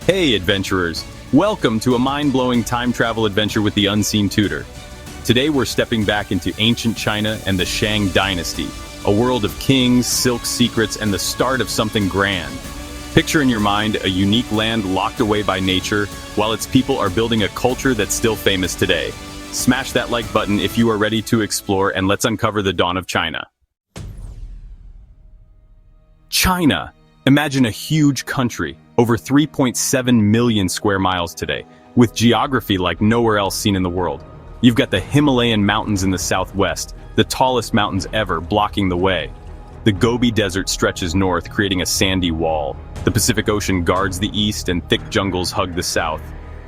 Hey adventurers, welcome to a mind-blowing time travel adventure with the Unseen Tutor. Today we're stepping back into ancient China and the Shang Dynasty, a world of kings, silk secrets, and the start of something grand. Picture in your mind a unique land locked away by nature, while its people are building a culture that's still famous today. Smash that like button if you are ready to explore, and let's uncover the dawn of China. China. Imagine a huge country, over 3.7 million square miles today, with geography like nowhere else seen in the world. You've got the Himalayan mountains in the southwest, the tallest mountains ever, blocking the way. The Gobi Desert stretches north, creating a sandy wall. The Pacific Ocean guards the east, and thick jungles hug the south.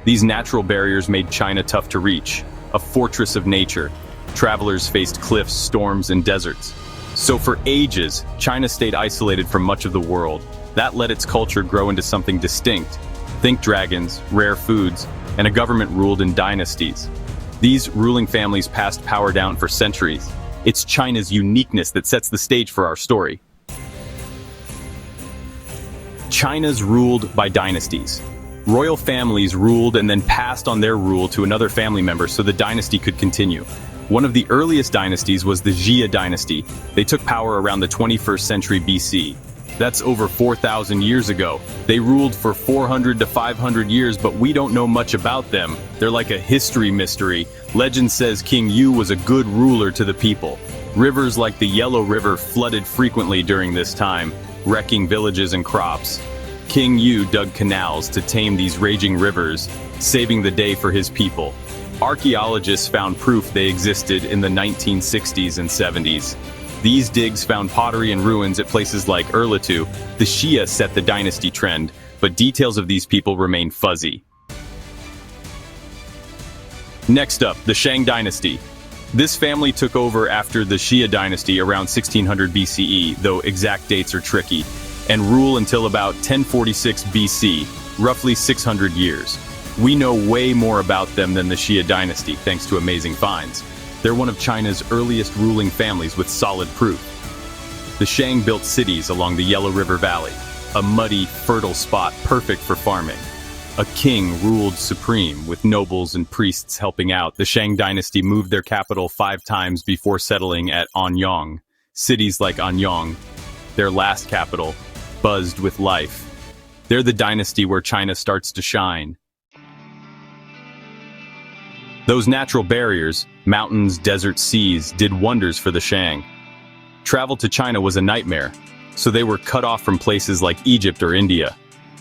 These natural barriers made China tough to reach, a fortress of nature. Travelers faced cliffs, storms, and deserts. So for ages, China stayed isolated from much of the world. That let its culture grow into something distinct. Think dragons, rare foods, and a government ruled in dynasties. These ruling families passed power down for centuries. It's China's uniqueness that sets the stage for our story. China's ruled by dynasties. Royal families ruled and then passed on their rule to another family member so the dynasty could continue. One of the earliest dynasties was the Xia Dynasty. They took power around the 21st century BC. That's over 4,000 years ago. They ruled for 400 to 500 years, but we don't know much about them. They're like a history mystery. Legend says King Yu was a good ruler to the people. Rivers like the Yellow River flooded frequently during this time, wrecking villages and crops. King Yu dug canals to tame these raging rivers, saving the day for his people. Archaeologists found proof they existed in the 1960s and 70s. These digs found pottery and ruins at places like Erlitou. The Xia set the dynasty trend, but details of these people remain fuzzy. Next up, the Shang Dynasty. This family took over after the Xia Dynasty around 1600 BCE, though exact dates are tricky, and rule until about 1046 BC, roughly 600 years. We know way more about them than the Xia Dynasty, thanks to amazing finds. They're one of China's earliest ruling families with solid proof. The Shang built cities along the Yellow River Valley, a muddy, fertile spot perfect for farming. A king ruled supreme, with nobles and priests helping out. The Shang Dynasty moved their capital 5 times before settling at Anyang. Cities like Anyang, their last capital, buzzed with life. They're the dynasty where China starts to shine. Those natural barriers, mountains, deserts, seas, did wonders for the Shang. Travel to China was a nightmare, so they were cut off from places like Egypt or India.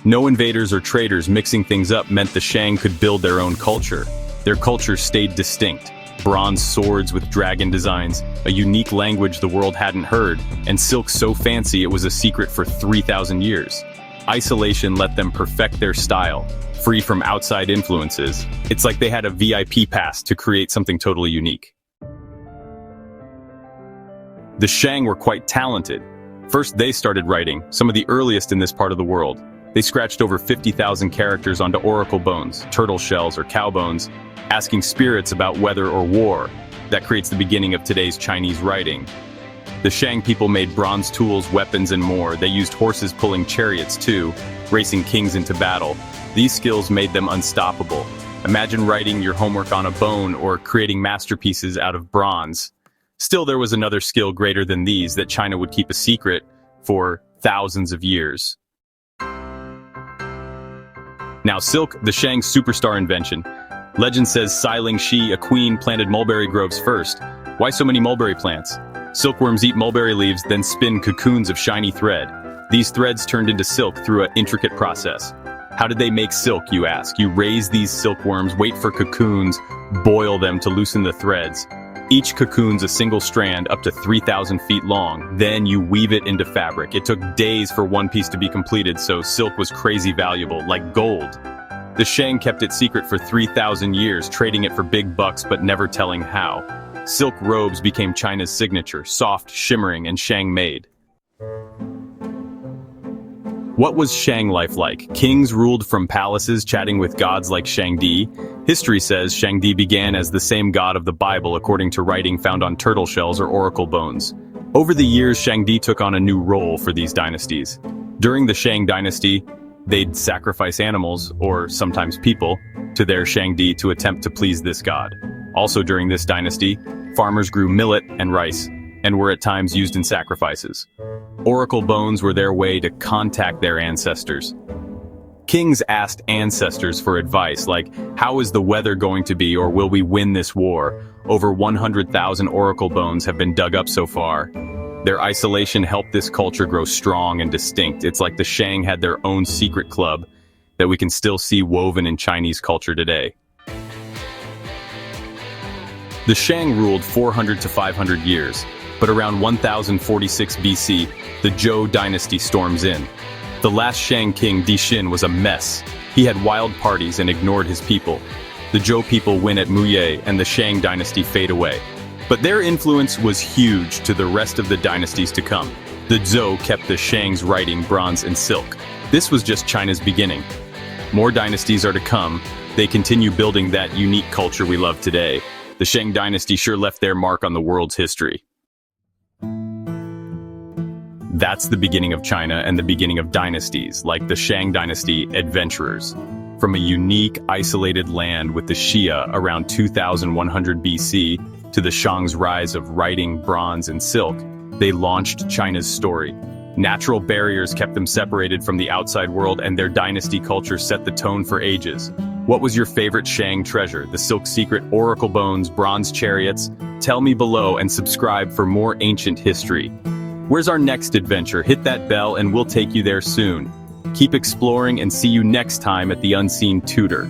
No invaders or traders mixing things up meant the Shang could build their own culture. Their culture stayed distinct. Bronze swords with dragon designs, a unique language the world hadn't heard, and silk so fancy it was a secret for 3,000 years. Isolation let them perfect their style, free from outside influences. It's like they had a VIP pass to create something totally unique. The Shang were quite talented. First, they started writing, some of the earliest in this part of the world. They scratched over 50,000 characters onto oracle bones, turtle shells, or cow bones, asking spirits about weather or war. That creates the beginning of today's Chinese writing. The Shang people made bronze tools, weapons, and more. They used horses pulling chariots too, racing kings into battle. These skills made them unstoppable. Imagine writing your homework on a bone or creating masterpieces out of bronze. Still, there was another skill greater than these that China would keep a secret for thousands of years. Now, silk, the Shang's superstar invention. Legend says Sai Ling Shi, a queen, planted mulberry groves first. Why so many mulberry plants? Silkworms eat mulberry leaves, then spin cocoons of shiny thread. These threads turned into silk through an intricate process. How did they make silk, you ask? You raise these silkworms, wait for cocoons, boil them to loosen the threads. Each cocoon's a single strand up to 3,000 feet long. Then you weave it into fabric. It took days for one piece to be completed, so silk was crazy valuable, like gold. The Shang kept it secret for 3,000 years, trading it for big bucks but never telling how. Silk robes became China's signature, soft, shimmering, and Shang-made. What was Shang life like? Kings ruled from palaces, chatting with gods like Shang Di. History says Shang Di began as the same god of the Bible according to writing found on turtle shells or oracle bones. Over the years, Shang Di took on a new role for these dynasties. During the Shang Dynasty, They'd sacrifice animals, or sometimes people, to their Shangdi to attempt to please this god. Also during this dynasty, farmers grew millet and rice, and were at times used in sacrifices. Oracle bones were their way to contact their ancestors. Kings asked ancestors for advice, like, how is the weather going to be, or will we win this war? Over 100,000 oracle bones have been dug up so far. Their isolation helped this culture grow strong and distinct. It's like the Shang had their own secret club that we can still see woven in Chinese culture today. The Shang ruled 400 to 500 years, but around 1046 BC, the Zhou Dynasty storms in. The last Shang king, Dixin, was a mess. He had wild parties and ignored his people. The Zhou people win at Muye, and the Shang Dynasty fade away. But their influence was huge to the rest of the dynasties to come. The Zhou kept the Shang's writing, bronze, and silk. This was just China's beginning. More dynasties are to come. They continue building that unique culture we love today. The Shang Dynasty sure left their mark on the world's history. That's the beginning of China and the beginning of dynasties, like the Shang Dynasty adventurers. From a unique, isolated land with the Xia around 2100 BC to the Shang's rise of writing, bronze, and silk, they launched China's story. Natural barriers kept them separated from the outside world, and their dynasty culture set the tone for ages. What was your favorite Shang treasure? The silk secret, oracle bones, bronze chariots? Tell me below and subscribe for more ancient history. Where's our next adventure? Hit that bell and we'll take you there soon. Keep exploring and see you next time at The Unseen Tutor.